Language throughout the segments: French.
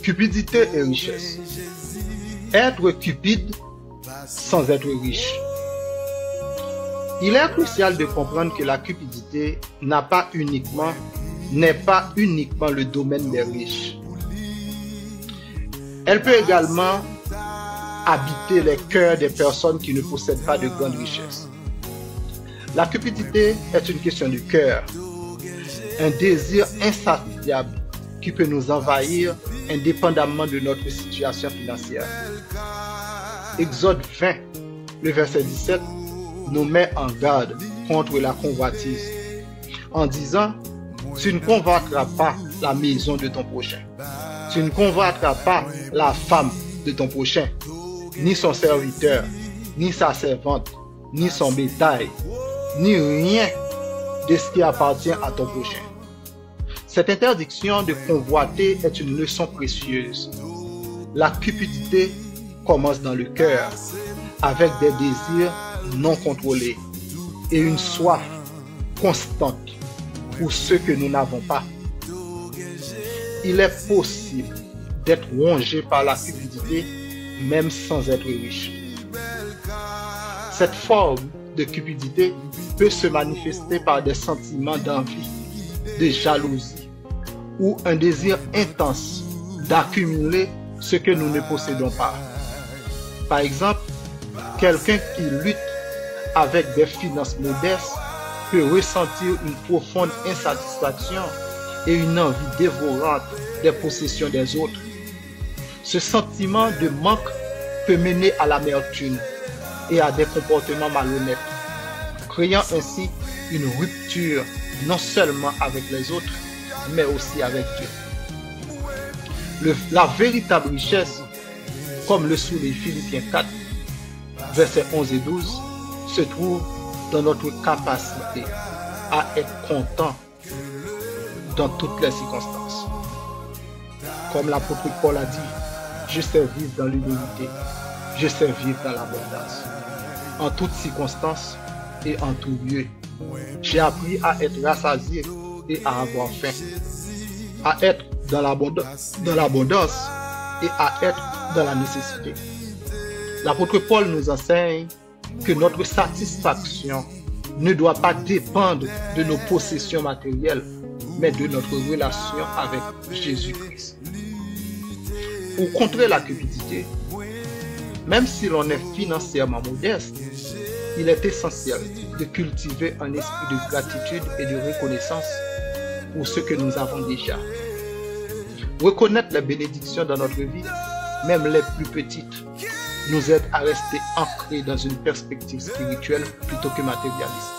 Cupidité et richesse. Être cupide sans être riche. Il est crucial de comprendre que la cupidité n'est pas uniquement le domaine des riches. Elle peut également habiter les cœurs des personnes qui ne possèdent pas de grandes richesses. La cupidité est une question du cœur, un désir insatiable qui peut nous envahir indépendamment de notre situation financière. Exode 20, le verset 17, nous met en garde contre la convoitise, en disant: tu ne convoiteras pas la maison de ton prochain, tu ne convoiteras pas la femme de ton prochain, ni son serviteur, ni sa servante, ni son bétail, ni rien de ce qui appartient à ton prochain. Cette interdiction de convoiter est une leçon précieuse. La cupidité commence dans le cœur, avec des désirs non contrôlés et une soif constante pour ce que nous n'avons pas. Il est possible d'être rongé par la cupidité même sans être riche. Cette forme de cupidité peut se manifester par des sentiments d'envie, de jalousie ou un désir intense d'accumuler ce que nous ne possédons pas. Par exemple, quelqu'un qui lutte avec des finances modestes peut ressentir une profonde insatisfaction et une envie dévorante des possessions des autres. Ce sentiment de manque peut mener à l'amertume et à des comportements malhonnêtes, créant ainsi une rupture non seulement avec les autres, mais aussi avec Dieu. La véritable richesse, comme le souligne Philippiens 4, versets 11 et 12, se trouve dans notre capacité à être content dans toutes les circonstances. Comme l'apôtre Paul a dit: je sais vivre dans l'humilité, je sais vivre dans l'abondance. En toutes circonstances et en tout lieu, j'ai appris à être rassasié et à avoir faim, à être dans l'abondance et à être dans la nécessité. L'apôtre Paul nous enseigne que notre satisfaction ne doit pas dépendre de nos possessions matérielles, mais de notre relation avec Jésus-Christ. Pour contrer la cupidité, même si l'on est financièrement modeste, il est essentiel de cultiver un esprit de gratitude et de reconnaissance pour ce que nous avons déjà. Reconnaître les bénédictions dans notre vie, même les plus petites, nous aide à rester ancrés dans une perspective spirituelle plutôt que matérialiste.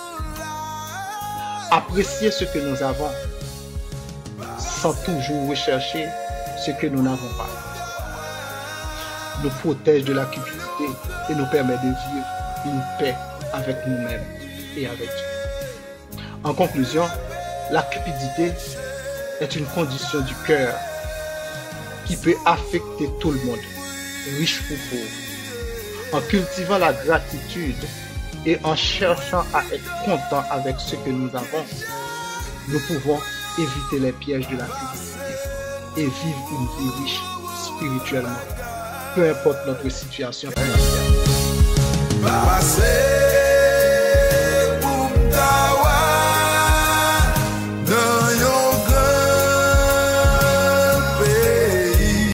Apprécier ce que nous avons sans toujours rechercher ce que nous n'avons pas nous protège de la cupidité et nous permet de vivre une paix avec nous-mêmes et avec Dieu. En conclusion, la cupidité est une condition du cœur qui peut affecter tout le monde, riche ou pauvre. En cultivant la gratitude et en cherchant à être content avec ce que nous avons, nous pouvons éviter les pièges de la cupidité et vivre une vie riche spirituellement, peu importe notre situation financière.